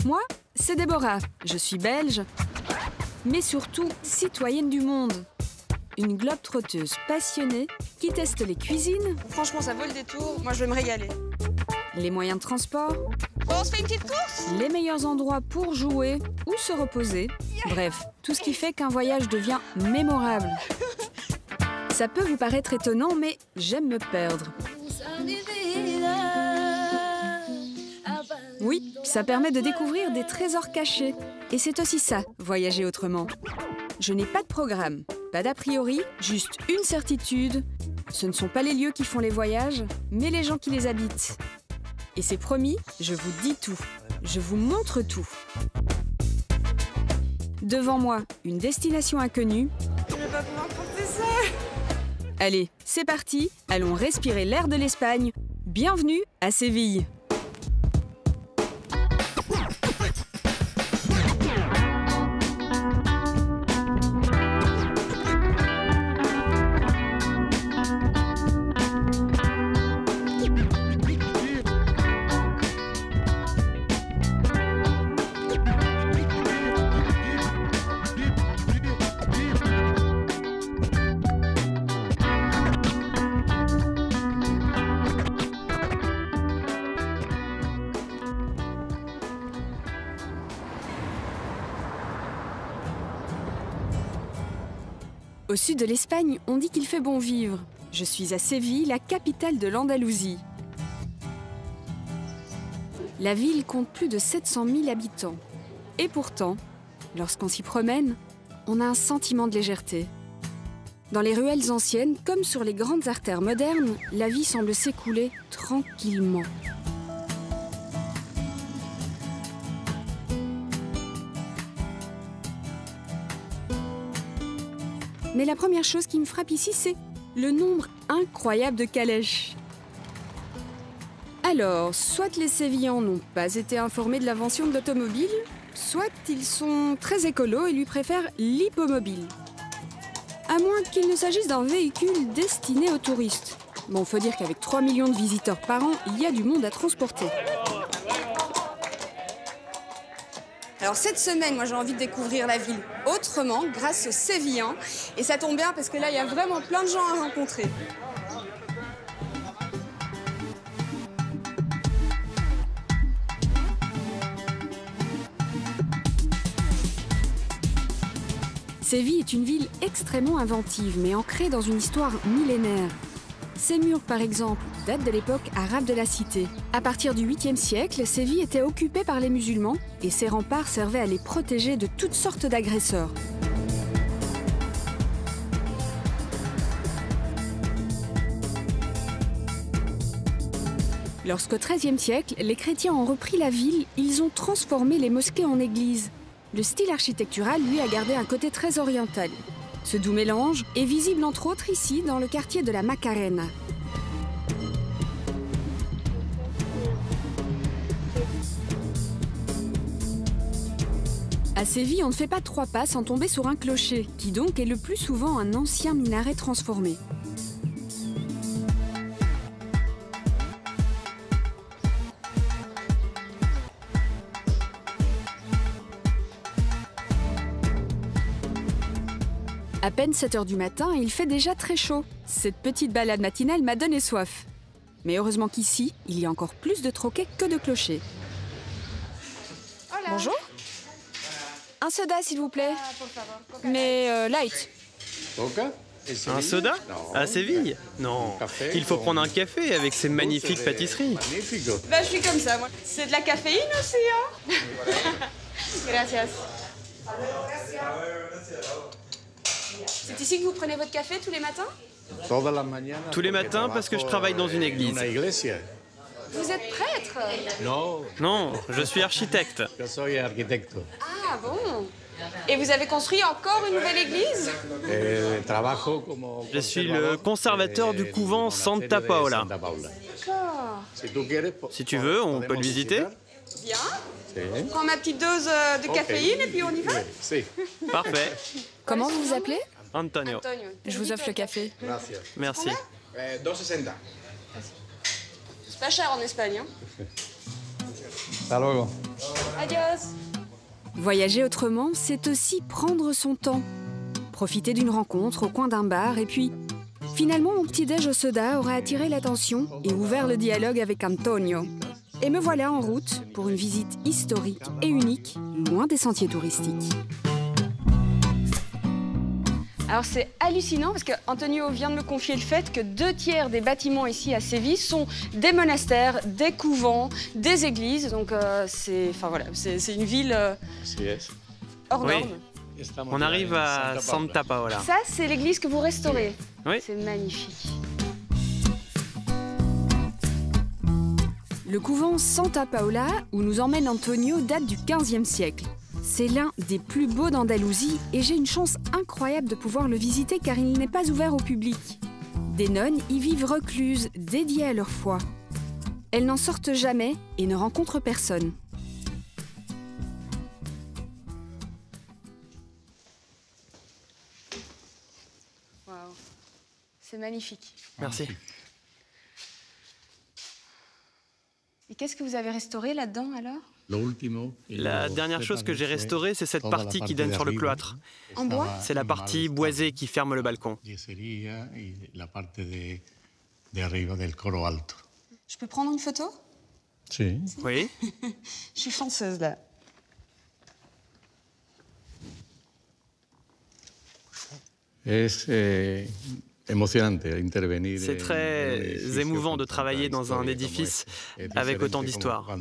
Moi, c'est Déborah. Je suis belge, mais surtout citoyenne du monde. Une globe-trotteuse passionnée qui teste les cuisines. Franchement, ça vaut le détour. Moi, je vais me régaler. Les moyens de transport. Bon, on se fait une petite course? Les meilleurs endroits pour jouer ou se reposer. Bref, tout ce qui fait qu'un voyage devient mémorable. Ça peut vous paraître étonnant, mais j'aime me perdre. Oui, ça permet de découvrir des trésors cachés. Et c'est aussi ça, voyager autrement. Je n'ai pas de programme, pas d'a priori, juste une certitude. Ce ne sont pas les lieux qui font les voyages, mais les gens qui les habitent. Et c'est promis, je vous dis tout. Je vous montre tout. Devant moi, une destination inconnue. Je vais pas pouvoir porter ça. Allez, c'est parti, allons respirer l'air de l'Espagne. Bienvenue à Séville. Au sud de l'Espagne, on dit qu'il fait bon vivre. Je suis à Séville, la capitale de l'Andalousie. La ville compte plus de 700 000 habitants. Et pourtant, lorsqu'on s'y promène, on a un sentiment de légèreté. Dans les ruelles anciennes, comme sur les grandes artères modernes, la vie semble s'écouler tranquillement. Mais la première chose qui me frappe ici, c'est le nombre incroyable de calèches. Alors, soit les Sévillans n'ont pas été informés de l'invention de l'automobile, soit ils sont très écolos et lui préfèrent l'hippomobile. À moins qu'il ne s'agisse d'un véhicule destiné aux touristes. Bon, faut dire qu'avec 3 millions de visiteurs par an, il y a du monde à transporter. Alors cette semaine, moi j'ai envie de découvrir la ville autrement, grâce aux Sévillans. Et ça tombe bien parce que là, il y a vraiment plein de gens à rencontrer. Séville est une ville extrêmement inventive, mais ancrée dans une histoire millénaire. Ces murs, par exemple, datent de l'époque arabe de la cité. À partir du 8e siècle, Séville était occupée par les musulmans et ses remparts servaient à les protéger de toutes sortes d'agresseurs. Lorsqu'au XIIIe siècle, les chrétiens ont repris la ville, ils ont transformé les mosquées en églises. Le style architectural, lui, a gardé un côté très oriental. Ce doux mélange est visible entre autres ici, dans le quartier de la Macarena. À Séville, on ne fait pas 3 pas sans tomber sur un clocher, qui donc est le plus souvent un ancien minaret transformé. À peine 7 h du matin et il fait déjà très chaud. Cette petite balade matinale m'a donné soif. Mais heureusement qu'ici, il y a encore plus de troquets que de clochers. Hola. Bonjour. Un soda, s'il vous plaît. Mais light. Un soda? À Séville? Non. Il faut prendre un café avec ces magnifiques pâtisseries. Bah, je suis comme ça, moi. C'est de la caféine aussi, hein? Gracias. C'est ici que vous prenez votre café tous les matins? Tous les matins parce que je travaille dans une église. Vous êtes prêtre? Non, je suis architecte. Ah bon? Et vous avez construit encore une nouvelle église? Je suis le conservateur du couvent Santa Paola. D'accord. Si tu veux, on peut le visiter. Bien. Je prends ma petite dose de caféine et puis on y va? Parfait. Comment vous vous appelez? Antonio. Antonio. Je vous offre le café. Merci. 2,60. C'est pas cher en Espagne, hein? Hasta luego. Adios. Voyager autrement, c'est aussi prendre son temps. Profiter d'une rencontre au coin d'un bar et puis... Finalement, mon petit-déj au soda aura attiré l'attention et ouvert le dialogue avec Antonio. Et me voilà en route pour une visite historique et unique, loin des sentiers touristiques. Alors c'est hallucinant parce que Antonio vient de me confier le fait que 2/3 des bâtiments ici à Séville sont des monastères, des couvents, des églises. Donc c'est une ville hors norme. On arrive à Santa Paola. Ça, c'est l'église que vous restaurez. Oui. C'est magnifique. Le couvent Santa Paola, où nous emmène Antonio, date du XVe siècle. C'est l'un des plus beaux d'Andalousie et j'ai une chance incroyable de pouvoir le visiter car il n'est pas ouvert au public. Des nonnes y vivent recluses, dédiées à leur foi. Elles n'en sortent jamais et ne rencontrent personne. Waouh, c'est magnifique. Merci. Et qu'est-ce que vous avez restauré là-dedans alors? La dernière chose que j'ai restaurée, c'est cette partie qui donne sur le cloître. En bois? C'est la partie boisée qui ferme le balcon. Je peux prendre une photo? Oui. Je suis chanceuse là. C'est très émouvant de travailler dans un édifice avec autant d'histoire.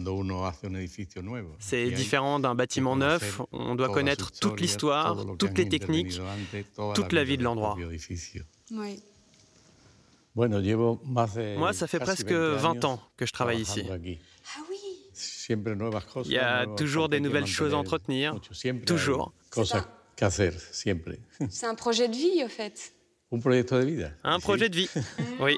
C'est différent d'un bâtiment neuf, on doit connaître toute l'histoire, toutes les techniques, toute la vie de l'endroit. Oui. Moi, ça fait presque 20 ans que je travaille ici. Ah oui. Il y a toujours des nouvelles choses à entretenir, toujours. C'est un projet de vie, au fait. Un projet de vie, oui.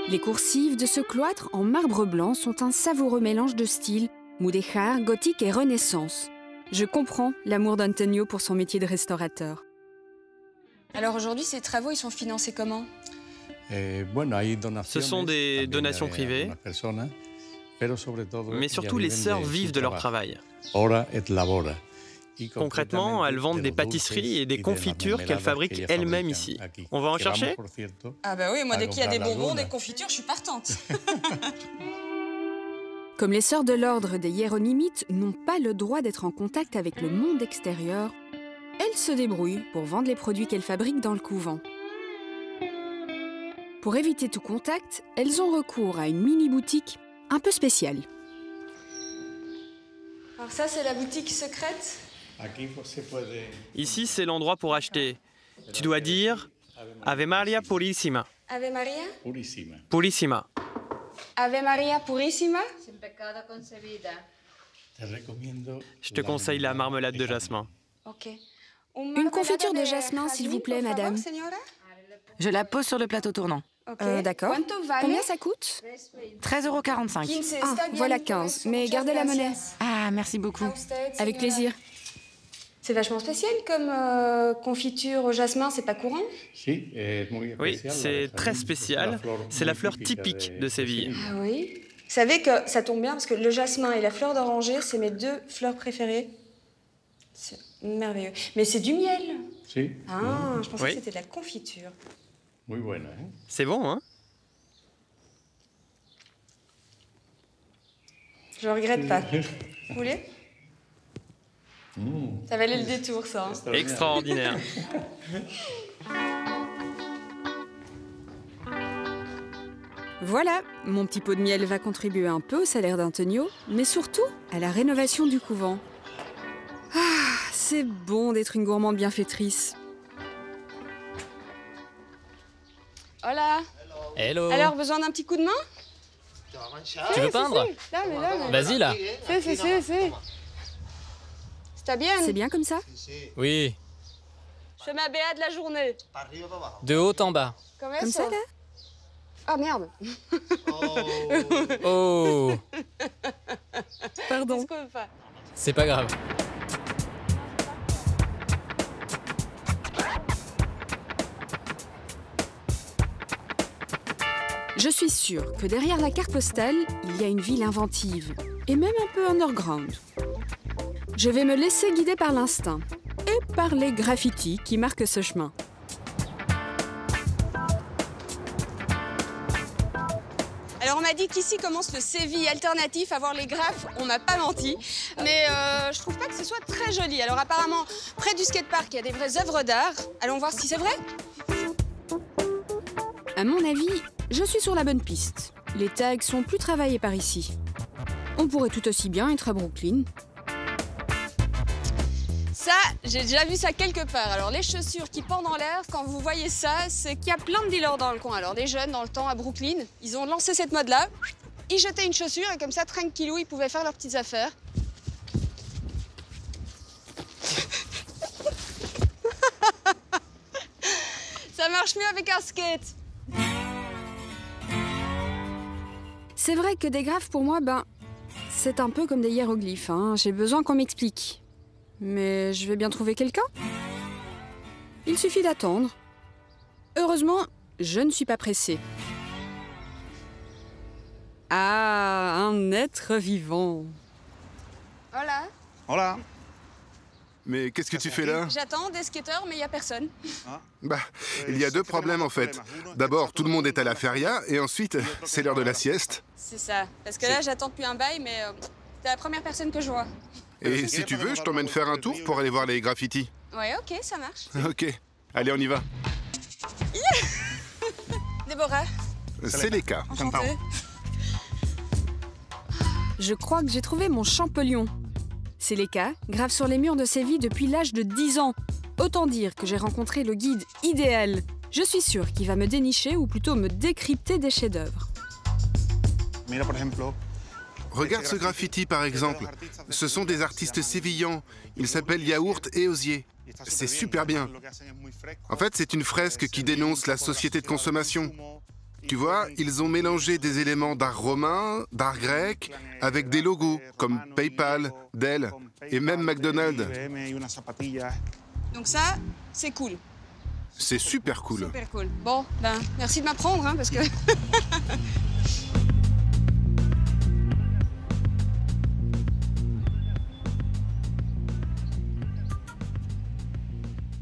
Les coursives de ce cloître en marbre blanc sont un savoureux mélange de styles, mudéjar, gothique et renaissance. Je comprends l'amour d'Antonio pour son métier de restaurateur. Alors aujourd'hui, ces travaux, ils sont financés comment? Ce sont des donations privées, mais surtout les sœurs vivent de leur travail. Concrètement, elles vendent des pâtisseries et des confitures qu'elles fabriquent elles-mêmes ici. On va en chercher? Ah bah oui, moi dès qu'il y a des bonbons, des confitures, je suis partante. Comme les sœurs de l'ordre des Hiéronymites n'ont pas le droit d'être en contact avec le monde extérieur, elles se débrouillent pour vendre les produits qu'elles fabriquent dans le couvent. Pour éviter tout contact, elles ont recours à une mini-boutique un peu spéciale. Alors ça, c'est la boutique secrète? Ici, c'est l'endroit pour acheter. Tu dois dire Ave Maria Purissima. Ave Maria? Purissima. Ave Maria Purissima? Je te conseille la marmelade de jasmin. Ok. Une confiture de jasmin, s'il vous plaît, madame. Je la pose sur le plateau tournant. D'accord. Combien ça coûte? 13,45 €. Ah, voilà 15, mais gardez la monnaie. Ah, merci beaucoup. Avec plaisir. C'est vachement spécial comme confiture au jasmin, c'est pas courant? Oui, c'est très spécial. C'est la fleur typique de Séville. Ah oui? Vous savez que ça tombe bien parce que le jasmin et la fleur d'oranger, c'est mes 2 fleurs préférées. C'est merveilleux. Mais c'est du miel. Ah, je pensais que c'était de la confiture. C'est bon, hein? Je regrette pas. Vous voulez? Ça valait le détour, ça. Hein. Extraordinaire. Voilà, mon petit pot de miel va contribuer un peu au salaire d'Antonio, mais surtout à la rénovation du couvent. Ah, c'est bon d'être une gourmande bienfaitrice. Hola. Hello. Alors, besoin d'un petit coup de main? Tu veux peindre? Là, mais là. Vas-y là. Si. C'est bien. C'est bien comme ça? Oui. Je fais ma BA de la journée. De haut en bas. Comme ça, là? Ah, merde. Oh. Pardon. C'est pas grave. Je suis sûre que derrière la carte postale, il y a une ville inventive, et même un peu underground. Je vais me laisser guider par l'instinct, et par les graffitis qui marquent ce chemin. Alors on m'a dit qu'ici commence le Séville alternatif, à voir les graphes, on m'a pas menti. Mais je trouve pas que ce soit très joli. Alors apparemment, près du skatepark, il y a des vraies œuvres d'art. Allons voir si c'est vrai. À mon avis, je suis sur la bonne piste. Les tags sont plus travaillés par ici. On pourrait tout aussi bien être à Brooklyn. Ça, j'ai déjà vu ça quelque part. Alors les chaussures qui pendent en l'air, quand vous voyez ça, c'est qu'il y a plein de dealers dans le coin. Alors des jeunes, dans le temps, à Brooklyn, ils ont lancé cette mode-là. Ils jetaient une chaussure et comme ça, tranquillou, ils pouvaient faire leurs petites affaires. Ça marche mieux avec un skate. C'est vrai que des graphes, pour moi, c'est un peu comme des hiéroglyphes. Hein. J'ai besoin qu'on m'explique. Mais je vais bien trouver quelqu'un. Il suffit d'attendre. Heureusement, je ne suis pas pressée. Ah, un être vivant. Voilà. Hola. Mais qu'est-ce que tu fais là? J'attends des skateurs, mais il n'y a personne. Bah, il y a deux problèmes en fait. D'abord, tout le monde est à la feria, et ensuite, c'est l'heure de la sieste. C'est ça. Parce que là, j'attends depuis un bail, mais t'es la première personne que je vois. Et si tu veux, je t'emmène faire un tour pour aller voir les graffitis. Ouais, ok, ça marche. Ok. Allez, on y va. Déborah. C'est les cas. Enchantée. Je crois que j'ai trouvé mon champollion. Seleka grave sur les murs de Séville depuis l'âge de 10 ans. Autant dire que j'ai rencontré le guide idéal. Je suis sûre qu'il va me dénicher ou plutôt me décrypter des chefs-d'œuvre. Regarde ce graffiti par exemple. Ce sont des artistes sévillans. Ils s'appellent Yaourt et Osier. C'est super bien. En fait, c'est une fresque qui dénonce la société de consommation. Tu vois, ils ont mélangé des éléments d'art romain, d'art grec, avec des logos comme PayPal, Dell et même McDonald's. Donc ça, c'est cool. C'est super cool. Super cool. Bon, merci de m'apprendre, hein, parce que...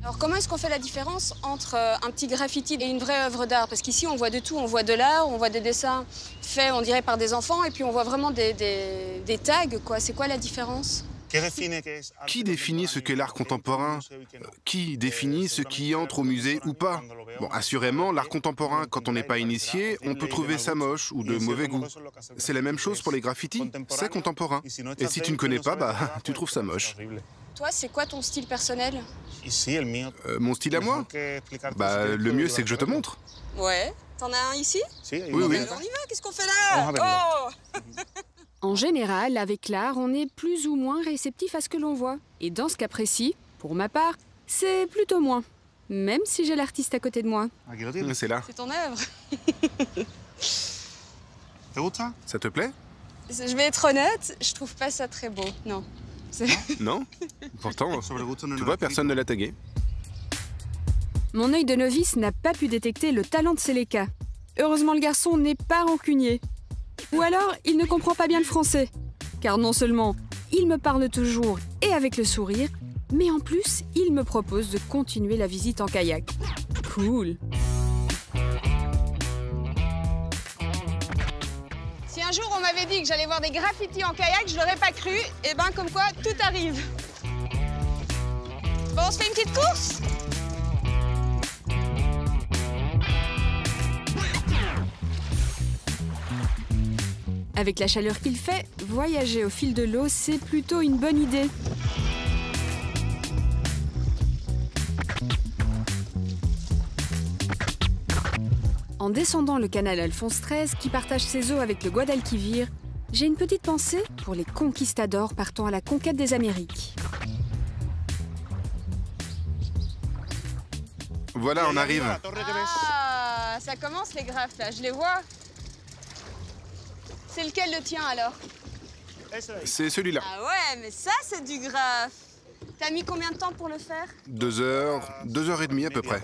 Alors comment est-ce qu'on fait la différence entre un petit graffiti et une vraie œuvre d'art? Parce qu'ici on voit de tout, on voit de l'art, on voit des dessins faits on dirait par des enfants et puis on voit vraiment des tags, quoi. C'est quoi la différence? Qui définit ce qu'est l'art contemporain? Qui définit ce qui entre au musée ou pas? Bon, assurément, l'art contemporain, quand on n'est pas initié, on peut trouver ça moche ou de mauvais goût. C'est la même chose pour les graffitis, c'est contemporain. Et si tu ne connais pas, tu trouves ça moche. Toi, c'est quoi ton style personnel? Mon style à moi? Le mieux, c'est que je te montre. Ouais. T'en as un ici? Oui. Alors on y va, qu'est-ce qu'on fait là? Oh. En général, avec l'art, on est plus ou moins réceptif à ce que l'on voit. Et dans ce cas précis, pour ma part, c'est plutôt moins. Même si j'ai l'artiste à côté de moi. C'est là. C'est ton œuvre. Ça te plaît? Je vais être honnête, je trouve pas ça très beau, non. Non? Pourtant, tu vois, personne ne l'a tagué. Mon œil de novice n'a pas pu détecter le talent de Seleka. Heureusement, le garçon n'est pas rancunier. Ou alors, il ne comprend pas bien le français. Car non seulement, il me parle toujours et avec le sourire, mais en plus, il me propose de continuer la visite en kayak. Cool. Si un jour on m'avait dit que j'allais voir des graffitis en kayak, je l'aurais pas cru. Et ben comme quoi, tout arrive. Bon, on se fait une petite course? Avec la chaleur qu'il fait, voyager au fil de l'eau, c'est plutôt une bonne idée. En descendant le canal Alphonse XIII, qui partage ses eaux avec le Guadalquivir, j'ai une petite pensée pour les conquistadors partant à la conquête des Amériques. Voilà, on arrive. Ah, ça commence les graphes là, je les vois. C'est lequel le tien alors? C'est celui-là. Ah ouais, mais ça c'est du graphe. T'as mis combien de temps pour le faire? 2 heures, 2 heures et demie à peu près.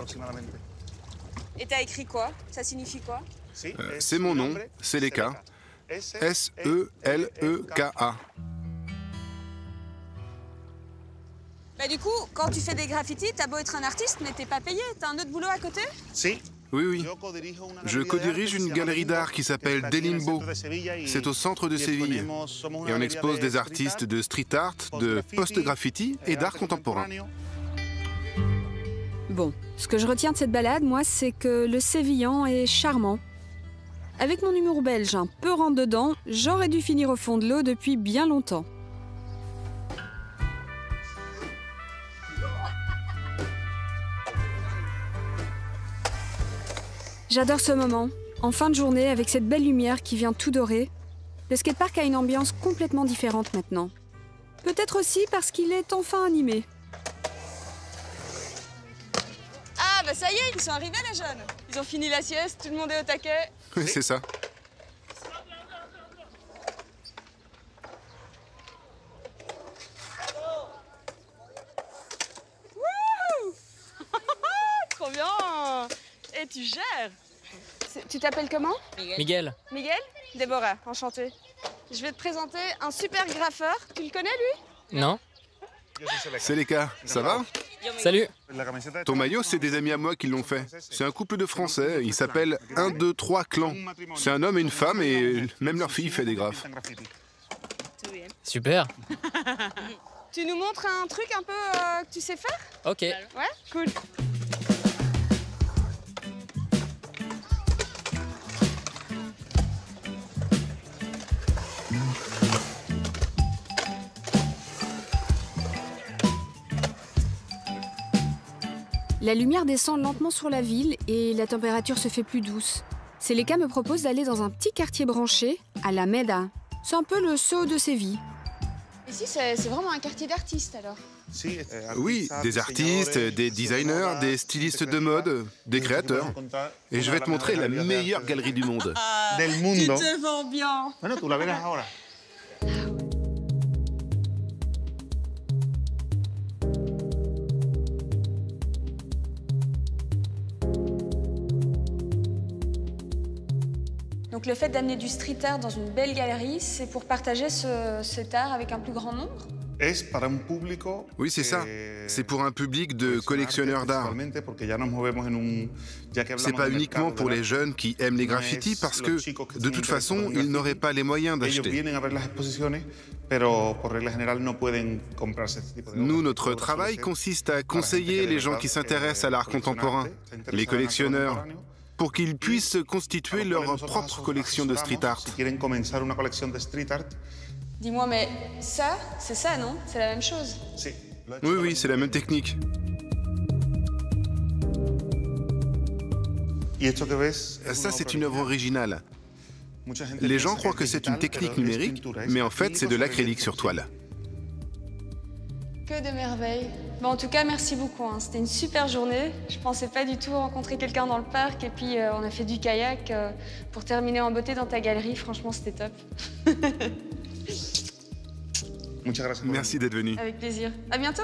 Et t'as écrit quoi? Ça signifie quoi? C'est mon nom, Seleka. S-E-L-E-K-A. Bah du coup, quand tu fais des graffitis, t'as beau être un artiste, mais t'es pas payé. T'as un autre boulot à côté? Oui, oui. Je co-dirige une galerie d'art qui s'appelle Delimbo. C'est au centre de Séville. Et on expose des artistes de street art, de post-graffiti et d'art contemporain. Bon, ce que je retiens de cette balade, moi, c'est que le Sévillan est charmant. Avec mon humour belge un peu rentre-dedans, j'aurais dû finir au fond de l'eau depuis bien longtemps. J'adore ce moment, en fin de journée, avec cette belle lumière qui vient tout dorer. Le skatepark a une ambiance complètement différente maintenant. Peut-être aussi parce qu'il est enfin animé. Ah bah ça y est, ils sont arrivés les jeunes. Ils ont fini la sieste, tout le monde est au taquet. Oui, c'est ça. Trop bien. Et tu gères. Tu t'appelles comment? Miguel. Miguel? Déborah, enchantée. Je vais te présenter un super graffeur. Tu le connais, lui? Non? Seleka, ça va? Salut. Ton maillot, c'est des amis à moi qui l'ont fait. C'est un couple de Français, ils s'appellent 1, 2, 3 Clan. C'est un homme et une femme et même leur fille fait des graphes. Super. Tu nous montres un truc un peu que tu sais faire? Ok. Ouais, cool. La lumière descend lentement sur la ville et la température se fait plus douce. Seleka me propose d'aller dans un petit quartier branché, à la Meda. C'est un peu le Soho de Séville. Ici, c'est vraiment un quartier d'artistes, alors? Oui, des artistes, des designers, des stylistes de mode, des créateurs. Et je vais te montrer la meilleure galerie du monde. Tu te vends bien. Donc le fait d'amener du street art dans une belle galerie, c'est pour partager cet art avec un plus grand nombre? Oui, c'est ça. C'est pour un public de collectionneurs d'art. C'est pas uniquement pour les jeunes qui aiment les graffitis parce que, de toute façon, ils n'auraient pas les moyens d'acheter. Nous, notre travail consiste à conseiller les gens qui s'intéressent à l'art contemporain, les collectionneurs, pour qu'ils puissent constituer leur propre collection de street art. Dis-moi, mais ça, c'est ça, non? C'est la même chose? Oui, oui, c'est la même technique. Ça, c'est une œuvre originale. Les gens croient que c'est une technique numérique, mais en fait, c'est de l'acrylique sur toile. Que de merveilles. Bon, en tout cas, merci beaucoup. Hein. C'était une super journée. Je pensais pas du tout rencontrer quelqu'un dans le parc. Et puis, on a fait du kayak pour terminer en beauté dans ta galerie. Franchement, c'était top. Merci d'être venu. Avec plaisir. À bientôt.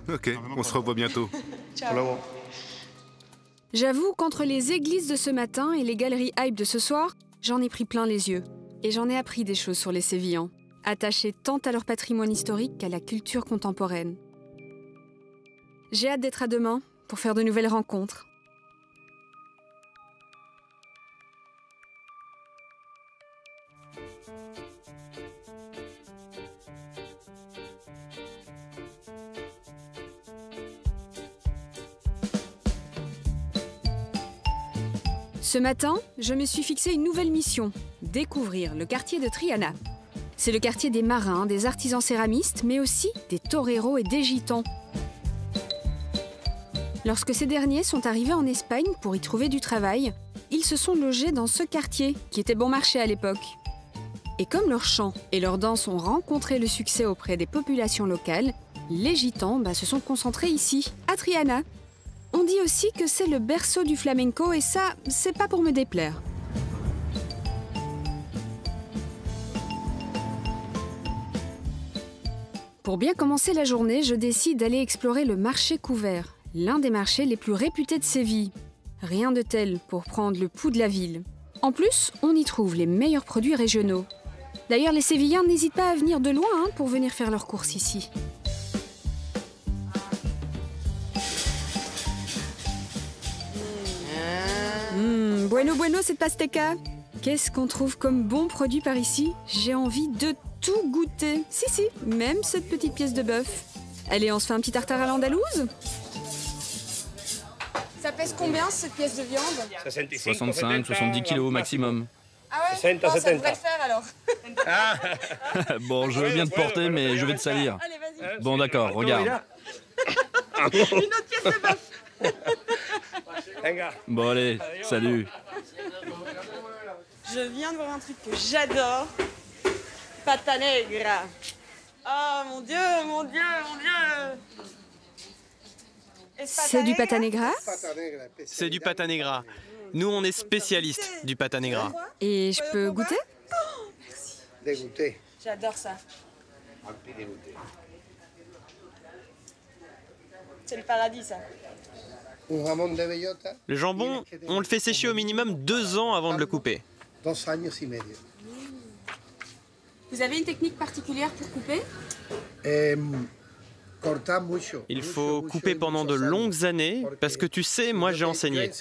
Ok, on se revoit bientôt. Ciao. J'avoue qu'entre les églises de ce matin et les galeries hype de ce soir, j'en ai pris plein les yeux. Et j'en ai appris des choses sur les Sévillans, attachés tant à leur patrimoine historique qu'à la culture contemporaine. J'ai hâte d'être à demain pour faire de nouvelles rencontres. Ce matin, je me suis fixé une nouvelle mission, découvrir le quartier de Triana. C'est le quartier des marins, des artisans céramistes, mais aussi des toreros et des gitans. Lorsque ces derniers sont arrivés en Espagne pour y trouver du travail, ils se sont logés dans ce quartier, qui était bon marché à l'époque. Et comme leurs chants et leurs danses ont rencontré le succès auprès des populations locales, les gitans se sont concentrés ici, à Triana. On dit aussi que c'est le berceau du flamenco et ça, c'est pas pour me déplaire. Pour bien commencer la journée, je décide d'aller explorer le marché couvert, l'un des marchés les plus réputés de Séville. Rien de tel pour prendre le pouls de la ville. En plus, on y trouve les meilleurs produits régionaux. D'ailleurs, les Sévillans n'hésitent pas à venir de loin pour venir faire leurs courses ici. Bueno cette pastèque. Qu'est-ce qu'on trouve comme bon produit par ici? J'ai envie de tout goûter. Si, même cette petite pièce de bœuf. Allez, on se fait un petit tartare à l'andalouse? Ça pèse combien cette pièce de viande? 65, 70 kilos au maximum. Ah ouais? Ça devrait le faire alors. Bon, je veux bien te porter, mais je vais te salir. Allez, vas-y. Bon, d'accord, regarde. Une autre pièce de bœuf. Bon, allez, salut. Je viens de voir un truc que j'adore. Pata negra. Oh mon Dieu, mon Dieu, mon Dieu. C'est du pata negra? C'est du pata negra. Nous, on est spécialistes du pata negra. Et je peux goûter? Merci. J'adore ça. C'est le paradis, ça. Le jambon, on le fait sécher au minimum 2 ans avant de le couper. Vous avez une technique particulière pour couper? Il faut couper pendant de longues années, parce que tu sais, moi j'ai enseigné.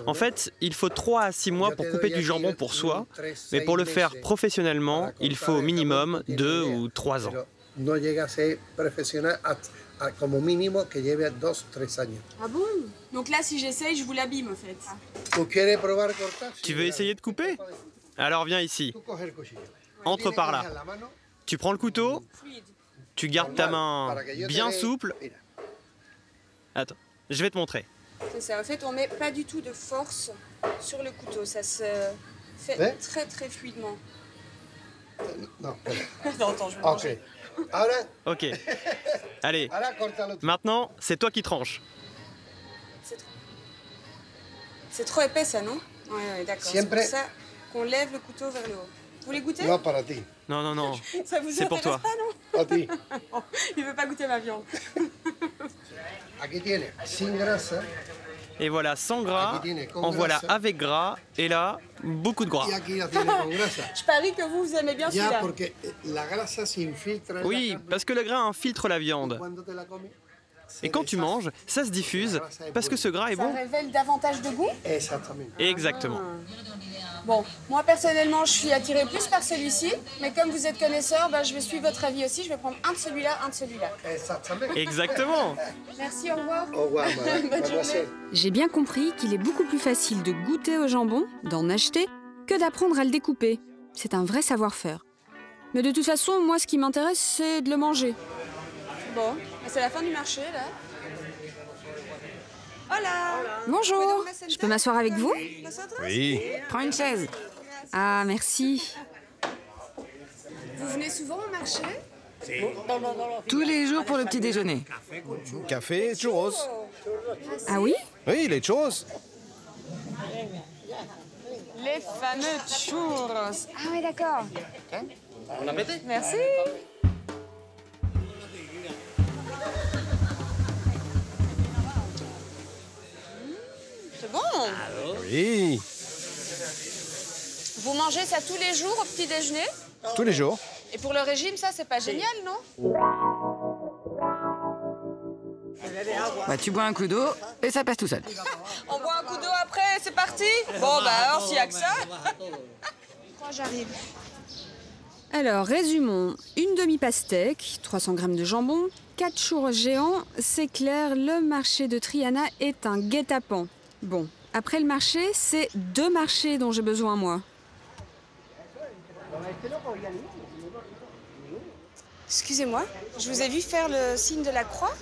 En fait, il faut 3 à 6 mois pour couper du jambon pour soi, mais pour le faire professionnellement, il faut au minimum 2 ou 3 ans. Ah bon? Donc là, si j'essaye, je vous l'abîme, en fait. Tu veux essayer de couper? Alors viens ici. Entre par là. Tu prends le couteau, tu gardes ta main bien souple. Attends, je vais te montrer. C'est ça, en fait, on met pas du tout de force sur le couteau. Ça se fait très, très fluidement. Non. Attends, je vais manger. Ok. Allez, maintenant, c'est toi qui tranches. C'est trop épais, ça, non? Ouais, d'accord. C'est pour ça qu'on lève le couteau vers le haut. Vous voulez goûter? Non, para ti. Non. Ça vous c'est pour toi. Pas, non? A ti. Il veut pas goûter ma viande. Aquí tiene, sin grasa. Et voilà, sans gras, en voilà avec gras, et là, beaucoup de gras. Y aquí la tiene con grasa. Je parie que vous aimez bien Ya, celui-là. porque la grasa se infiltra en Oui, la carne. parce que le gras infiltre la viande. Cuando te la comes, Et quand tu manges, ça se diffuse, parce que ce gras est Ça bon. révèle davantage de goût? Exactement. Exactement. Bon, moi personnellement, je suis attirée plus par celui-ci, mais comme vous êtes connaisseur, je vais suivre votre avis aussi. Je vais prendre un de celui-là, un de celui-là. Exactement. Exactement. Merci, au revoir. Au revoir, Bonne mademoiselle. journée. J'ai bien compris qu'il est beaucoup plus facile de goûter au jambon, d'en acheter, que d'apprendre à le découper. C'est un vrai savoir-faire. Mais de toute façon, moi, ce qui m'intéresse, c'est de le manger. Bon, c'est la fin du marché, là. Hola. Bonjour, je peux m'asseoir avec vous? Oui. Prends une chaise. Ah, merci. Vous venez souvent au marché? Tous les jours pour le petit déjeuner. Café, churros. Ah oui? Oui, les churros. Les fameux churros. Ah oui, d'accord. Bon appétit. Merci. C'est bon. Oui, Vous mangez ça tous les jours au petit déjeuner? tous les jours. Et pour le régime, ça, c'est pas génial, non? Tu bois un coup d'eau et ça passe tout seul. On boit un coup d'eau après, c'est parti? Bon, alors, s'il y a que ça. Moi, j'arrive. Alors, résumons. Une demi-pastèque, 300 g de jambon, 4 churros géants. C'est clair, le marché de Triana est un guet-apens. Bon, après le marché, c'est 2 marchés dont j'ai besoin, moi. Excusez-moi, je vous ai vu faire le signe de la croix.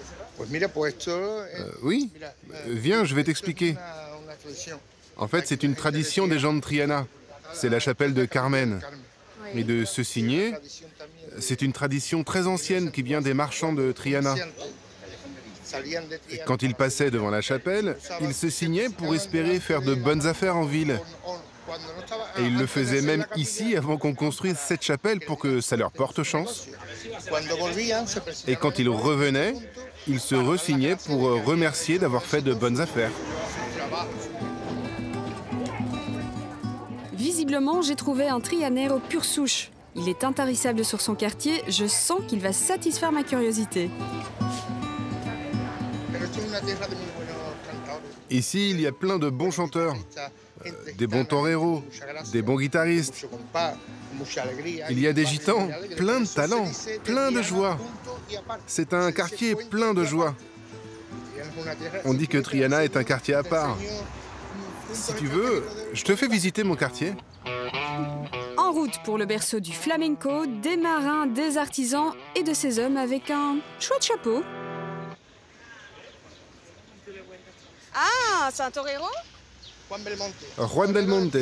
Oui. Viens, je vais t'expliquer. En fait, c'est une tradition des gens de Triana. C'est la chapelle de Carmen. Et de se signer, c'est une tradition très ancienne qui vient des marchands de Triana. Et quand ils passaient devant la chapelle, ils se signaient pour espérer faire de bonnes affaires en ville. Et ils le faisaient même ici avant qu'on construise cette chapelle pour que ça leur porte chance. Et quand ils revenaient, ils se resignaient pour remercier d'avoir fait de bonnes affaires. Visiblement, j'ai trouvé un Trianero pure souche. Il est intarissable sur son quartier, je sens qu'il va satisfaire ma curiosité. Ici, il y a plein de bons chanteurs, des bons toreros, des bons guitaristes. Il y a des gitans, plein de talent, plein de joie. C'est un quartier plein de joie. On dit que Triana est un quartier à part. Si tu veux, je te fais visiter mon quartier. En route pour le berceau du flamenco, des marins, des artisans et de ces hommes avec un chouette chapeau. Ah, c'est un torero? Juan del Monte,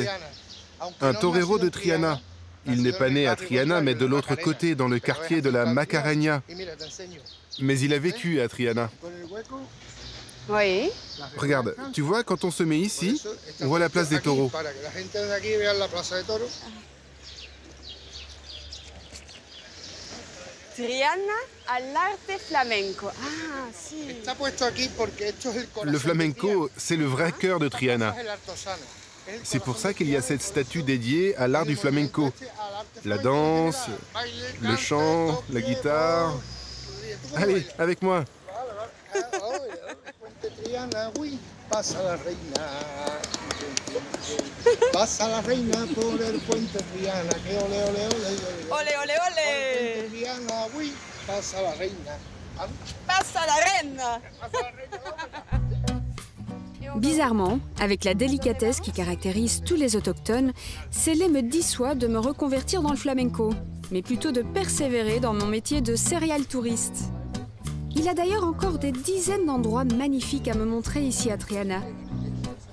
un torero de Triana. Il n'est pas né à Triana, mais de l'autre côté, dans le quartier de la Macarena. Mais il a vécu à Triana. Oui. Regarde, tu vois, quand on se met ici, on voit la place des taureaux. Triana all'arte flamenco. Ah, si. Le flamenco, c'est le vrai cœur de Triana. C'est pour ça qu'il y a cette statue dédiée à l'art du flamenco. La danse, le chant, la guitare. Allez, avec moi. Pasa la reina por el puente Triana, que ole, ole, ole. Olé, olé, olé. Triana, oui, pasa la reina. Passa la reine. Bizarrement, avec la délicatesse qui caractérise tous les autochtones, Célé me dissuade de me reconvertir dans le flamenco, mais plutôt de persévérer dans mon métier de serial touriste. Il a d'ailleurs encore des dizaines d'endroits magnifiques à me montrer ici à Triana.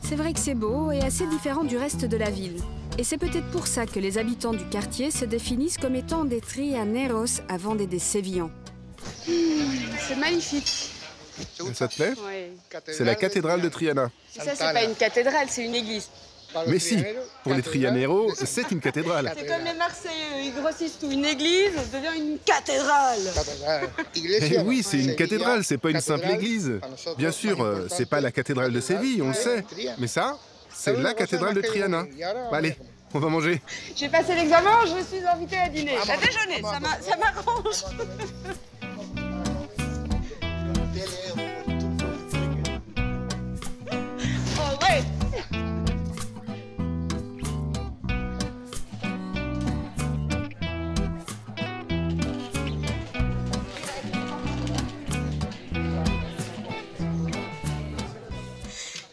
C'est vrai que c'est beau et assez différent du reste de la ville. Et c'est peut-être pour ça que les habitants du quartier se définissent comme étant des Trianeros avant des Sévillans. C'est magnifique. Ça te plaît? Oui. C'est la cathédrale de Triana. Ça, c'est pas une cathédrale, c'est une église. Mais si, pour les Trianeros, c'est une cathédrale. C'est comme les Marseillais, ils grossissent tout. Une église devient une cathédrale. Eh oui, c'est une cathédrale, c'est pas une simple église. Bien sûr, c'est pas la cathédrale de Séville, on le sait. Mais ça, c'est la cathédrale de Triana. Allez, on va manger. J'ai passé l'examen, je suis invitée à dîner. À déjeuner, ça m'arrange. Oh ouais.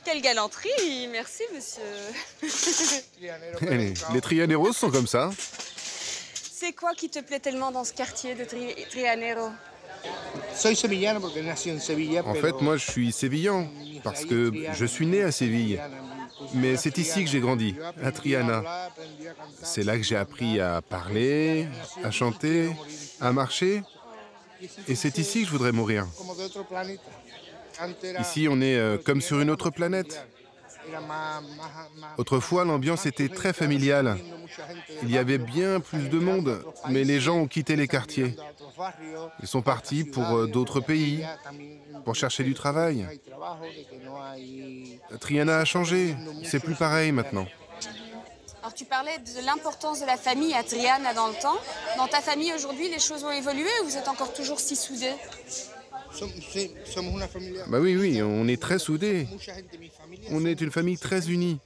Quelle galanterie, merci monsieur. Les Trianeros sont comme ça. C'est quoi qui te plaît tellement dans ce quartier de Trianero? En fait, moi, je suis sévillan, parce que je suis né à Séville. Mais c'est ici que j'ai grandi, à Triana. C'est là que j'ai appris à parler, à chanter, à marcher. Et c'est ici que je voudrais mourir. Ici, on est comme sur une autre planète. Autrefois, l'ambiance était très familiale. Il y avait bien plus de monde, mais les gens ont quitté les quartiers. Ils sont partis pour d'autres pays, pour chercher du travail. Triana a changé, c'est plus pareil maintenant. Alors tu parlais de l'importance de la famille à Triana dans le temps. Dans ta famille aujourd'hui, les choses ont évolué ou vous êtes encore toujours si soudés? Bah oui, on est très soudés. On est une famille très unie,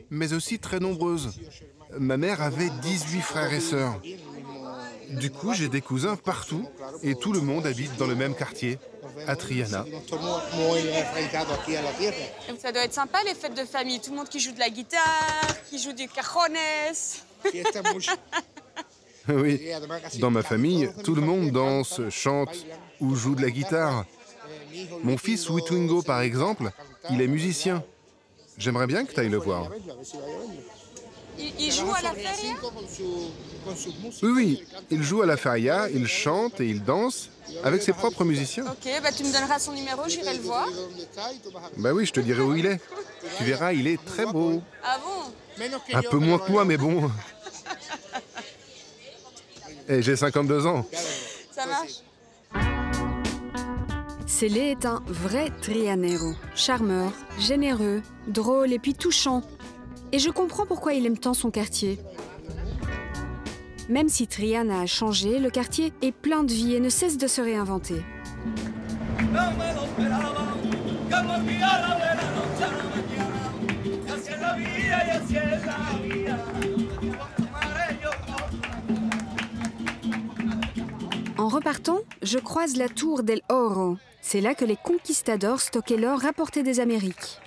mais aussi très nombreuse. Ma mère avait 18 frères et sœurs. Du coup, j'ai des cousins partout et tout le monde habite dans le même quartier, à Triana. Ça doit être sympa les fêtes de famille, tout le monde qui joue de la guitare, qui joue du cajones. Oui, dans ma famille, tout le monde danse, chante ou joue de la guitare. Mon fils Witwingo, par exemple, il est musicien. J'aimerais bien que tu ailles le voir. Il joue à la feria? Oui, il joue à la feria, il chante et il danse avec ses propres musiciens. Ok, bah tu me donneras son numéro, j'irai le voir. Bah oui, je te dirai où il est. Tu verras, il est très beau. Ah bon? Un peu moins que moi, mais bon. Et j'ai 52 ans. Ça marche. Célé est un vrai Trianero, charmeur, généreux, drôle et puis touchant. Et je comprends pourquoi il aime tant son quartier. Même si Triana a changé, le quartier est plein de vie et ne cesse de se réinventer. En repartant, je croise la tour del Oro. C'est là que les conquistadors stockaient l'or rapporté des Amériques.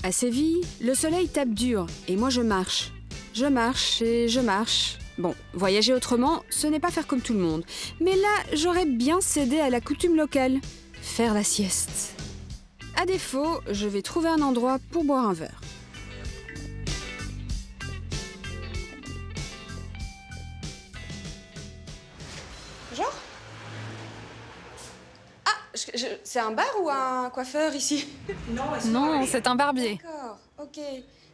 À Séville, le soleil tape dur et moi je marche. Je marche et je marche. Bon, voyager autrement, ce n'est pas faire comme tout le monde. Mais là, j'aurais bien cédé à la coutume locale. Faire la sieste. À défaut, je vais trouver un endroit pour boire un verre. Bonjour. Ah, c'est un bar ou un coiffeur ici? Non, c'est un barbier. D'accord, ok.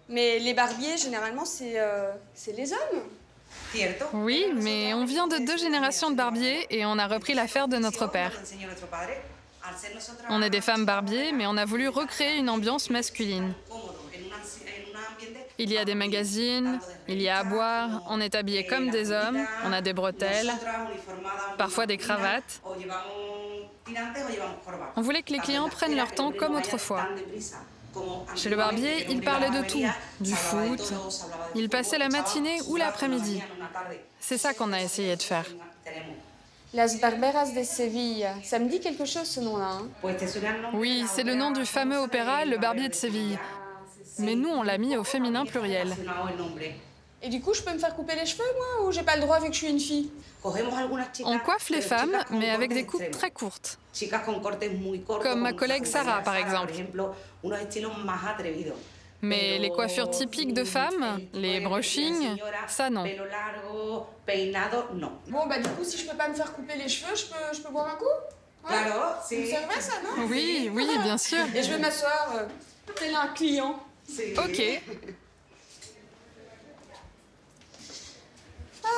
Mais les barbiers, généralement, c'est les hommes? Oui, mais on vient de 2 générations de barbiers et on a repris l'affaire de notre père. On est des femmes barbiers, mais on a voulu recréer une ambiance masculine. Il y a des magazines, il y a à boire, on est habillés comme des hommes, on a des bretelles, parfois des cravates. On voulait que les clients prennent leur temps comme autrefois. Chez le barbier, il parlait de tout, du foot. Il passait la matinée ou l'après-midi. C'est ça qu'on a essayé de faire. Las Barberas de Séville. Ça me dit quelque chose, ce nom-là, hein? Oui, c'est le nom du fameux opéra Le Barbier de Séville. Mais nous, on l'a mis au féminin pluriel. Et du coup, je peux me faire couper les cheveux, moi, ou j'ai pas le droit vu que je suis une fille? On coiffe les femmes, mais avec des coupes très courtes. Comme ma collègue Sarah, par exemple. Mais les coiffures typiques de femmes, les brushings, ça non. Bon, bah du coup, si je peux pas me faire couper les cheveux, je peux boire un coup? Ouais. Vous me servez ça, non? Oui, oui, bien sûr. Et je vais m'asseoir tel un client. Ok. Ah,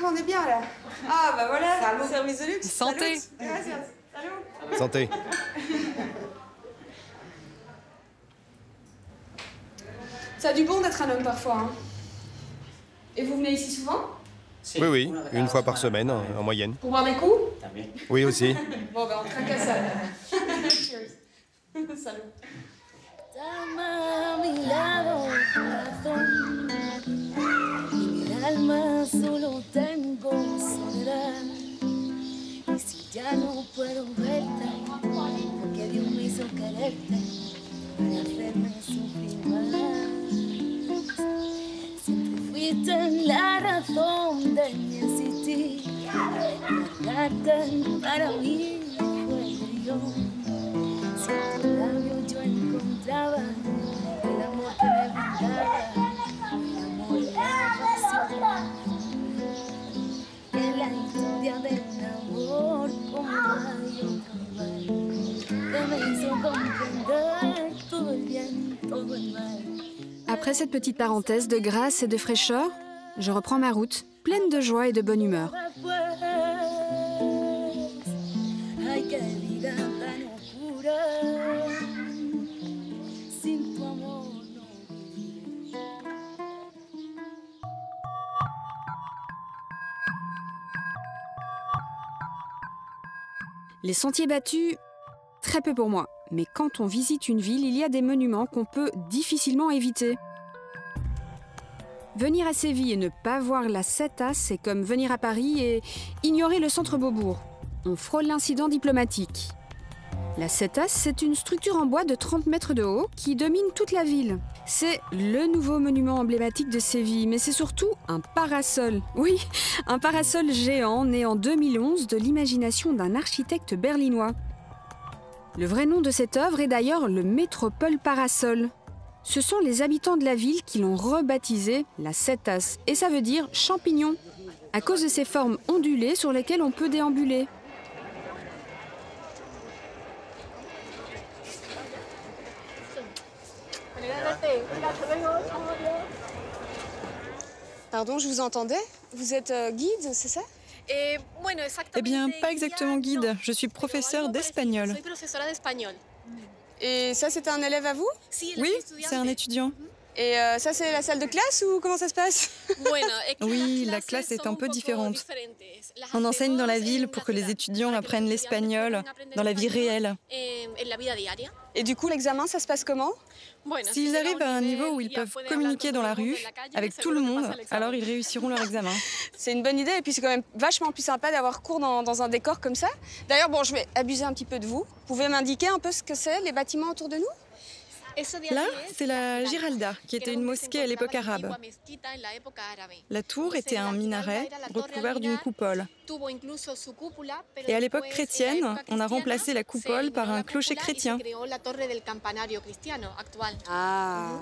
on est bien là. Ah, bah voilà, service de luxe. Santé. Salut. Santé. Ça a du bon d'être un homme parfois. Hein. Et vous venez ici souvent? Oui, oui, une fois par semaine, en moyenne. Pour boire des coups? Oui, aussi. Bon, ben on trinque à ça. Cheers. Salut. Llama a mi lado, corazón. En el alma solo tengo soledad. Y si ya no puedo verte, porque Dios me hizo quererte para hacerme sufrir más. Siempre fuiste la razón de mi existir. Guardarte para mí fue el Dios. Si en tu labio yo encontraba el amor que me brindaba, el amor y la pasión. En la historia del amor como hay otro igual, que me hizo comprender todo el bien, todo el mal. Après cette petite parenthèse de grâce et de fraîcheur, je reprends ma route, pleine de joie et de bonne humeur. Ay, qué vida tan oscura. Sin tu amor no. Les sentiers battus, très peu pour moi. Mais quand on visite une ville, il y a des monuments qu'on peut difficilement éviter. Venir à Séville et ne pas voir la Cettas, c'est comme venir à Paris et ignorer le centre Beaubourg. On frôle l'incident diplomatique. La Cettas, c'est une structure en bois de 30 mètres de haut qui domine toute la ville. C'est le nouveau monument emblématique de Séville, mais c'est surtout un parasol. Oui, un parasol géant né en 2011 de l'imagination d'un architecte berlinois. Le vrai nom de cette œuvre est d'ailleurs le Métropole Parasol. Ce sont les habitants de la ville qui l'ont rebaptisé la Cettas, et ça veut dire champignon, à cause de ses formes ondulées sur lesquelles on peut déambuler. Pardon, je vous entendais? Vous êtes guide, c'est ça? Eh bien, pas exactement guide. Je suis professeure d'espagnol. Et ça, c'est un élève à vous? Oui, c'est un étudiant. Et ça, c'est la salle de classe ou comment ça se passe? Oui, la classe est un peu différente. On enseigne dans la ville pour que les étudiants apprennent l'espagnol dans la vie réelle. Et du coup, l'examen, ça se passe comment? S'ils arrivent à un niveau où ils peuvent communiquer dans la rue avec tout le monde, alors ils réussiront leur examen. C'est une bonne idée et puis c'est quand même vachement plus sympa d'avoir cours dans un décor comme ça. D'ailleurs, bon, je vais abuser un petit peu de vous. Vous pouvez m'indiquer un peu ce que c'est, les bâtiments autour de nous? Là, c'est la Giralda, qui était une mosquée à l'époque arabe. La tour était un minaret recouvert d'une coupole. Et à l'époque chrétienne, on a remplacé la coupole par un clocher chrétien. Ah.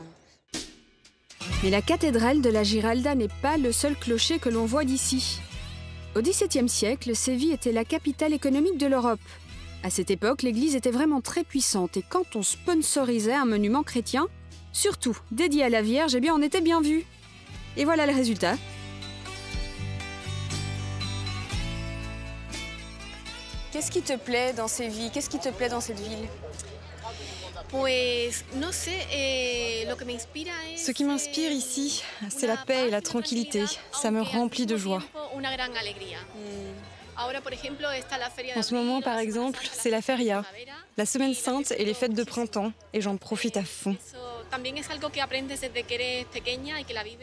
Mais la cathédrale de la Giralda n'est pas le seul clocher que l'on voit d'ici. Au XVIIe siècle, Séville était la capitale économique de l'Europe. À cette époque, l'église était vraiment très puissante et quand on sponsorisait un monument chrétien, surtout dédié à la Vierge, eh bien on était bien vu. Et voilà le résultat. Qu'est-ce qui te plaît dans Séville? Qu'est-ce qui te plaît dans cette ville? Ce qui m'inspire ici, c'est la paix et la tranquillité. Ça me remplit de joie. En ce moment, par exemple, c'est la feria, la semaine sainte et les fêtes de printemps, et j'en profite à fond.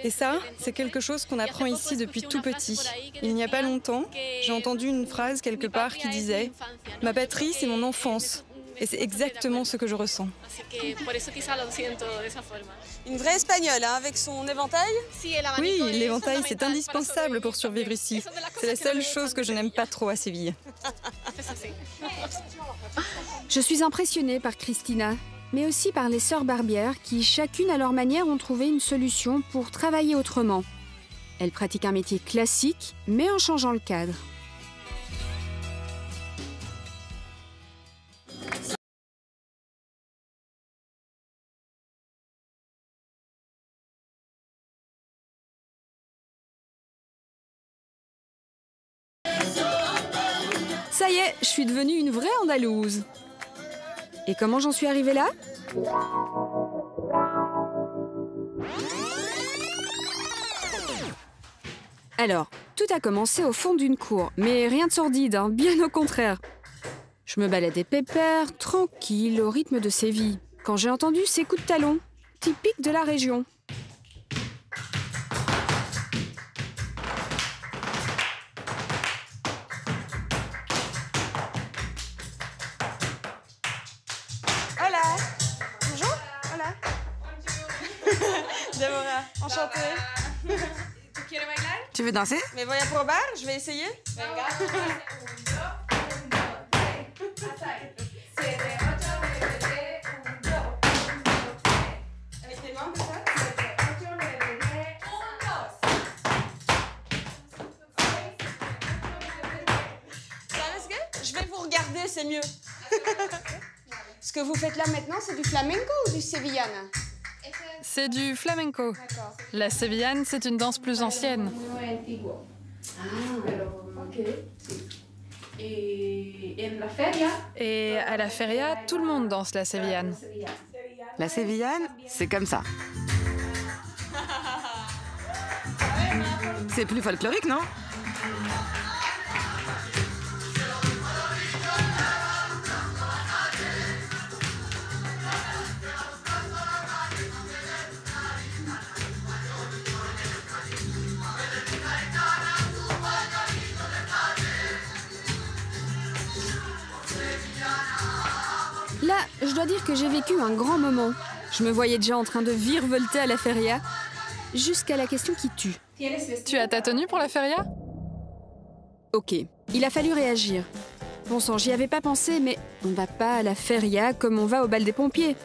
Et ça, c'est quelque chose qu'on apprend ici depuis tout petit. Il n'y a pas longtemps, j'ai entendu une phrase quelque part qui disait « Ma patrie, c'est mon enfance ». Et c'est exactement ce que je ressens. Une vraie espagnole, hein, avec son éventail? Oui, l'éventail, c'est indispensable pour survivre ici. C'est la seule chose que je n'aime pas trop à Séville. Je suis impressionnée par Cristina, mais aussi par les sœurs Barbière qui, chacune à leur manière, ont trouvé une solution pour travailler autrement. Elles pratiquent un métier classique, mais en changeant le cadre. Ça y est, je suis devenue une vraie Andalouse. Et comment j'en suis arrivée là? Alors, tout a commencé au fond d'une cour, mais rien de sordide, hein, bien au contraire. Je me baladais pépère, tranquille, au rythme de Séville, quand j'ai entendu ces coups de talon, typiques de la région. Déborah, enchantée. Tu veux danser? Mais voy a probar, je vais essayer. Avec tes mains, comme ça? Je vais vous regarder, c'est mieux. Ce que vous faites là maintenant, c'est du flamenco ou du sevillana? C'est du flamenco. La sévillane, c'est une danse plus ancienne. Et à la feria, tout le monde danse la sévillane. La sévillane, c'est comme ça. C'est plus folklorique, non? Là, je dois dire que j'ai vécu un grand moment. Je me voyais déjà en train de virevolter à la feria, jusqu'à la question qui tue. Tu as ta tenue pour la feria? Ok, il a fallu réagir. Bon sang, j'y avais pas pensé, mais on va pas à la feria comme on va au bal des pompiers.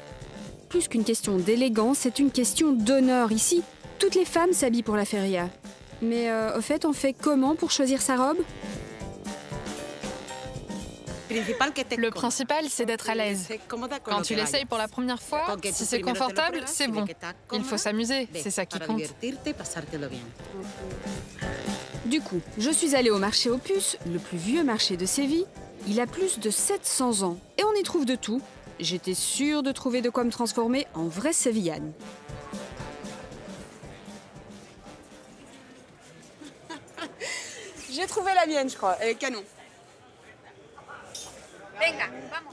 Plus qu'une question d'élégance, c'est une question d'honneur. Ici, toutes les femmes s'habillent pour la feria. Mais au fait, on fait comment pour choisir sa robe? Le principal, c'est d'être à l'aise. Quand tu l'essayes pour la première fois, si c'est confortable, c'est bon. Il faut s'amuser, c'est ça qui compte. Du coup, je suis allée au marché aux puces, le plus vieux marché de Séville. Il a plus de 700 ans et on y trouve de tout. J'étais sûre de trouver de quoi me transformer en vraie Sévillane. J'ai trouvé la mienne, je crois. Elle est canon.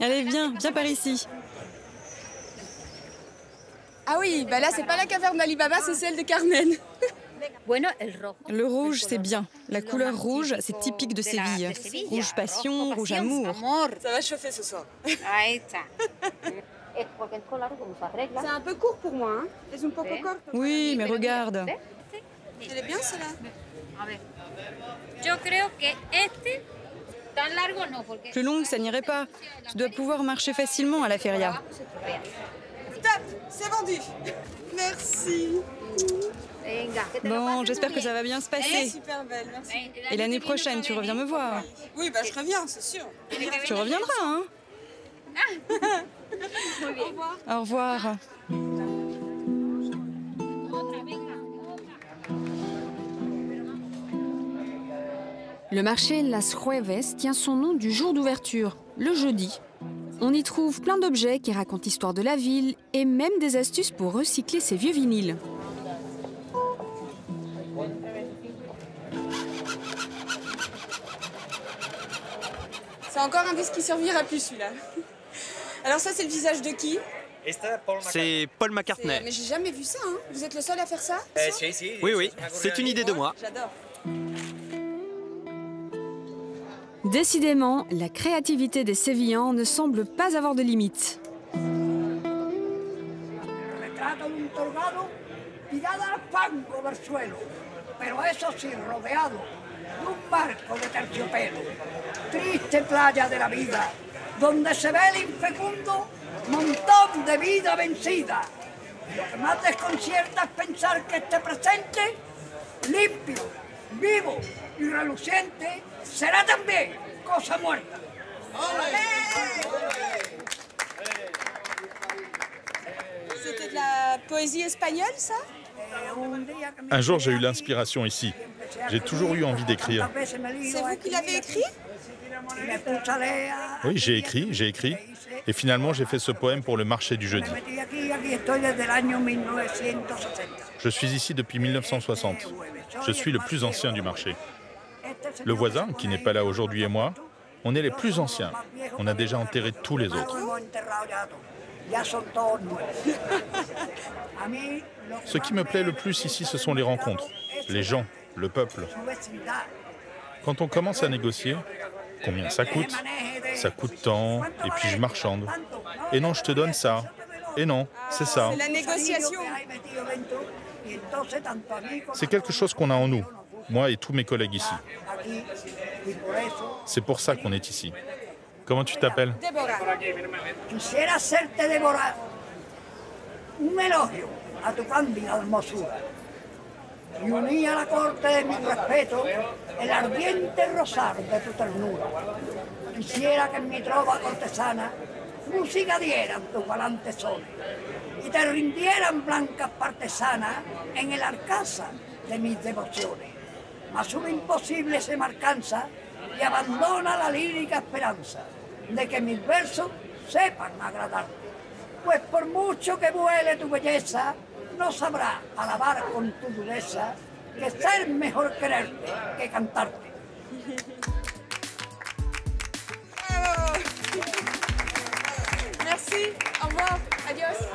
Allez, viens par ici. Ah oui, bah là, c'est pas la caverne d'Alibaba, c'est celle de Carmen. Le rouge, c'est bien. La couleur rouge, c'est typique de Séville. Rouge passion, rouge amour. Ça va chauffer ce soir. C'est un peu court pour moi, hein. Es un poco corto. Oui, mais regarde. Elle est bien, celle-là. Plus longue, ça n'irait pas. Tu dois pouvoir marcher facilement à la feria. Top, c'est vendu. Merci. Bon, j'espère que ça va bien se Elle est passer. super belle, merci. Et l'année prochaine, tu reviens me voir. Oui, bah je reviens, c'est sûr. Tu reviendras, hein? Au revoir. Au revoir. Le marché Las Jueves tient son nom du jour d'ouverture, le jeudi. On y trouve plein d'objets qui racontent l'histoire de la ville et même des astuces pour recycler ses vieux vinyles. C'est encore un disque qui servira plus, celui-là. Alors ça, c'est le visage de qui? C'est Paul McCartney. Mais j'ai jamais vu ça, hein. Vous êtes le seul à faire ça? Oui, c'est une idée de moi. J'adore. Décidément, la créativité des Sévillans ne semble pas avoir de limite. Retrato de un tolgado tirada al fango del suelo, pero eso sí, rodeado de un marco de terciopelo. Triste playa de la vida, donde se ve el infecundo montón de vida vencida. Y lo que más desconcierta es pensar que este presente, limpio, vivo y reluciente, será también cosa muerta. C'était de la poésie espagnole, ça? Un jour, j'ai eu l'inspiration ici. J'ai toujours eu envie d'écrire. C'est vous qui l'avez écrit? Oui, j'ai écrit. Et finalement, j'ai fait ce poème pour le marché du jeudi. Je suis ici depuis 1960. Je suis le plus ancien du marché. Le voisin, qui n'est pas là aujourd'hui, et moi, on est les plus anciens. On a déjà enterré tous les autres. Ce qui me plaît le plus ici, ce sont les rencontres, les gens, le peuple. Quand on commence à négocier, combien ça coûte tant, et puis je marchande. Et non, je te donne ça. Et non, c'est ça. C'est la négociation. C'est quelque chose qu'on a en nous, moi et tous mes collègues ici. C'est pour ça qu'on est ici. Comment tu t'appelles? Quisiera hacerte devorar un elogio a tu cándida hermosura y unir a la corte de mi respeto el ardiente rosario de tu ternura. Quisiera que en mi trova cortesana música dieran tus galantes sones y te rindieran blancas partesanas en el alcázar de mis devociones. Mas un imposible se me alcanza y abandona la lírica esperanza de que mis versos sepan agradarte. Pues por mucho que vuele tu belleza, no sabrás alabar con tu dureza que ser mejor quererte que cantarte. Merci, au revoir, adios.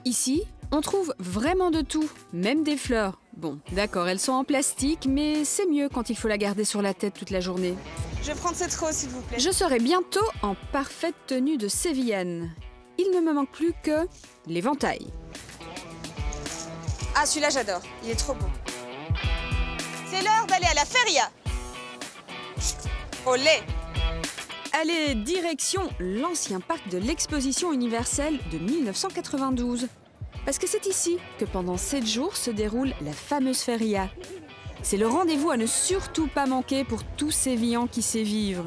Ici, on trouve vraiment de tout, même des fleurs. Bon, d'accord, elles sont en plastique, mais c'est mieux quand il faut la garder sur la tête toute la journée. Je vais prendre cette rose, s'il vous plaît. Je serai bientôt en parfaite tenue de sévillane. Il ne me manque plus que l'éventail. Ah, celui-là, j'adore. Il est trop beau. C'est l'heure d'aller à la feria. Olé! Allez, direction l'ancien parc de l'exposition universelle de 1992. Parce que c'est ici que pendant 7 jours se déroule la fameuse feria. C'est le rendez-vous à ne surtout pas manquer pour tous Sévillans qui sait vivre.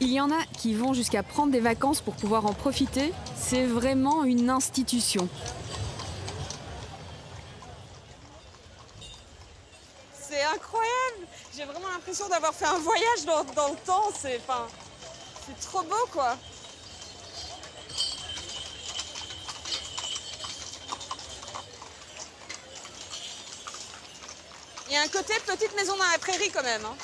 Il y en a qui vont jusqu'à prendre des vacances pour pouvoir en profiter. C'est vraiment une institution. C'est incroyable. J'ai vraiment l'impression d'avoir fait un voyage dans le temps. C'est trop beau, quoi. Il y a un côté petite maison dans la prairie quand même. Hein.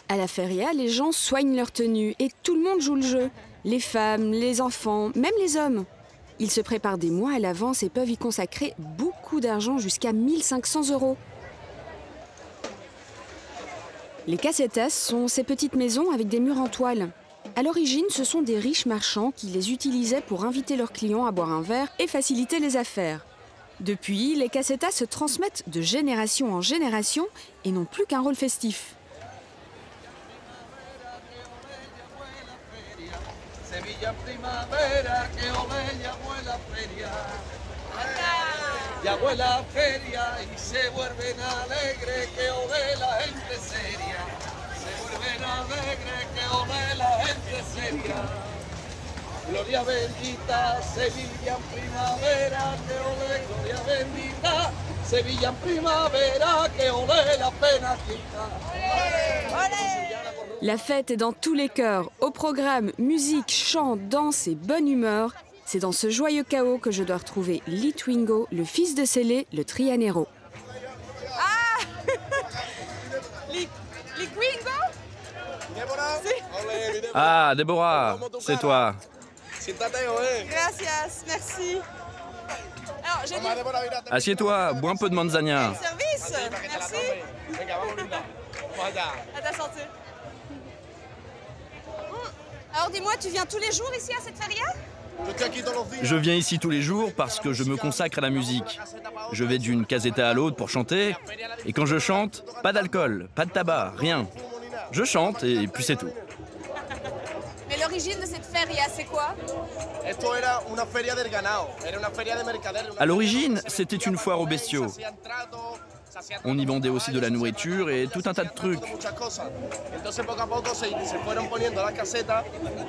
À la feria, les gens soignent leur tenue et tout le monde joue le jeu. Les femmes, les enfants, même les hommes. Ils se préparent des mois à l'avance et peuvent y consacrer beaucoup d'argent, jusqu'à 1 500 €. Les casetas sont ces petites maisons avec des murs en toile. À l'origine, ce sont des riches marchands qui les utilisaient pour inviter leurs clients à boire un verre et faciliter les affaires. Depuis, les casetas se transmettent de génération en génération et n'ont plus qu'un rôle festif. Gloria bendita, Sevilla en primavera, que olé, gloria bendita, Sevilla en primavera, que olé la pena quita. La fête est dans tous les cœurs. Au programme, musique, chant, danse et bonne humeur. C'est dans ce joyeux chaos que je dois retrouver Litwingo, le fils de Célé, le Trianero. Ah Litwingo? Ah, Déborah, c'est toi. Gracias, merci. Alors, j'ai dit... Assieds-toi, bois un peu de manzana. Service, merci. À ta santé. Alors dis-moi, tu viens tous les jours ici à cette feria? Je viens ici tous les jours parce que je me consacre à la musique. Je vais d'une caseta à l'autre pour chanter, et quand je chante, pas d'alcool, pas de tabac, rien. Je chante et puis c'est tout. Mais l'origine de cette feria, c'est quoi? À l'origine, c'était une foire aux bestiaux. On y vendait aussi de la nourriture et tout un tas de trucs.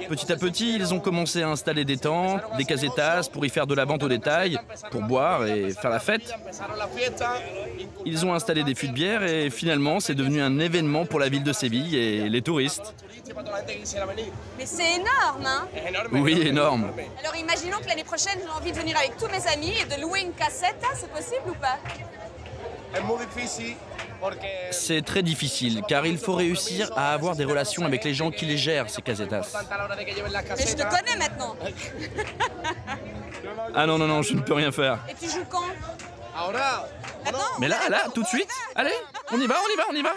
Petit à petit, ils ont commencé à installer des tentes, des casetas pour y faire de la vente au détail, pour boire et faire la fête. Ils ont installé des fûts de bière et finalement, c'est devenu un événement pour la ville de Séville et les touristes. Mais c'est énorme, hein? Oui, énorme. Alors imaginons que l'année prochaine, j'ai envie de venir avec tous mes amis et de louer une caseta, c'est possible ou pas? C'est très difficile, car il faut réussir à avoir des relations avec les gens qui les gèrent, ces casetas. Mais je te connais maintenant. Ah non, non, non, je ne peux rien faire. Et tu joues quand? Mais là, tout de suite. Allez, on y va, on y va, on y va.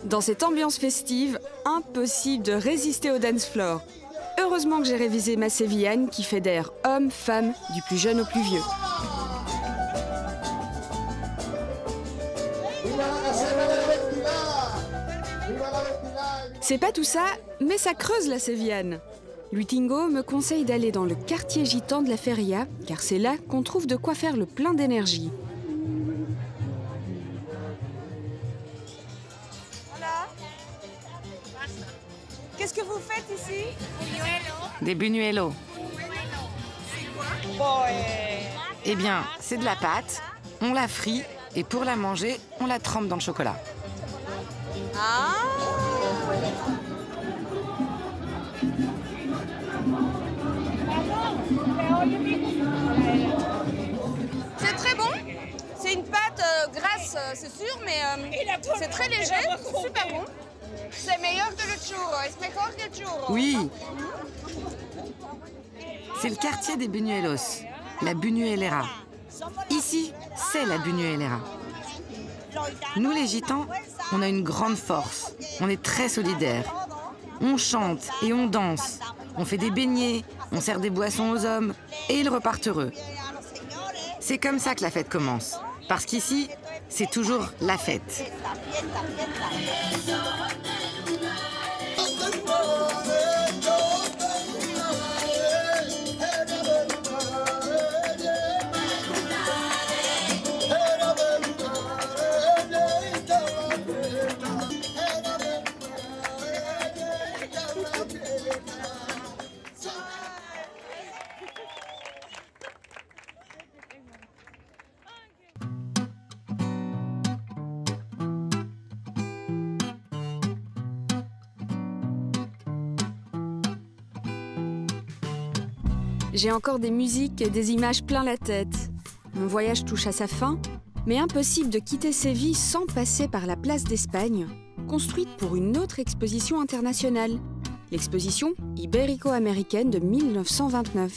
Dans cette ambiance festive, impossible de résister au dance floor. Heureusement que j'ai révisé ma sévillane qui fédère hommes, femmes, du plus jeune au plus vieux. C'est pas tout ça, mais ça creuse la sévillane. Lutingo me conseille d'aller dans le quartier gitan de la feria, car c'est là qu'on trouve de quoi faire le plein d'énergie. Qu'est-ce que vous faites ici? Des buñuelos. Eh bien, c'est de la pâte, on la frit et pour la manger, on la trempe dans le chocolat. Ah! C'est très bon. C'est une pâte grasse, c'est sûr, mais c'est très léger, c'est super bon. C'est meillor que le churro, es mejor que el Oui. C'est le quartier des Buñuelos, la Buñuelera. Ici, c'est la Buñuelera. Nous, les Gitans, on a une grande force. On est très solidaires. On chante et on danse. On fait des beignets, on sert des boissons aux hommes et ils repartent heureux. C'est comme ça que la fête commence. Parce qu'ici, c'est toujours la fête. J'ai encore des musiques et des images plein la tête. Mon voyage touche à sa fin, mais impossible de quitter Séville sans passer par la place d'Espagne, construite pour une autre exposition internationale, l'exposition ibérico-américaine de 1929.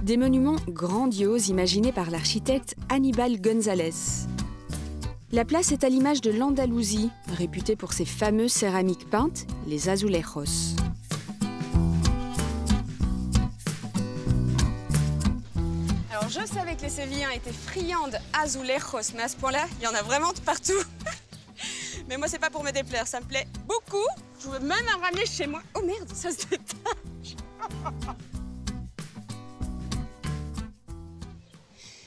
Des monuments grandioses imaginés par l'architecte Aníbal González. La place est à l'image de l'Andalousie, réputée pour ses fameuses céramiques peintes, les azulejos. Je savais que les Sévillans étaient friands d'azulejos, mais à ce point-là, il y en a vraiment de partout. Mais moi, c'est pas pour me déplaire, ça me plaît beaucoup. Je veux même en ramener chez moi. Oh merde, ça se détache.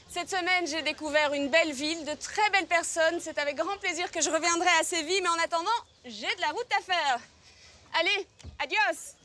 Cette semaine, j'ai découvert une belle ville, de très belles personnes. C'est avec grand plaisir que je reviendrai à Séville, mais en attendant, j'ai de la route à faire. Allez, adios!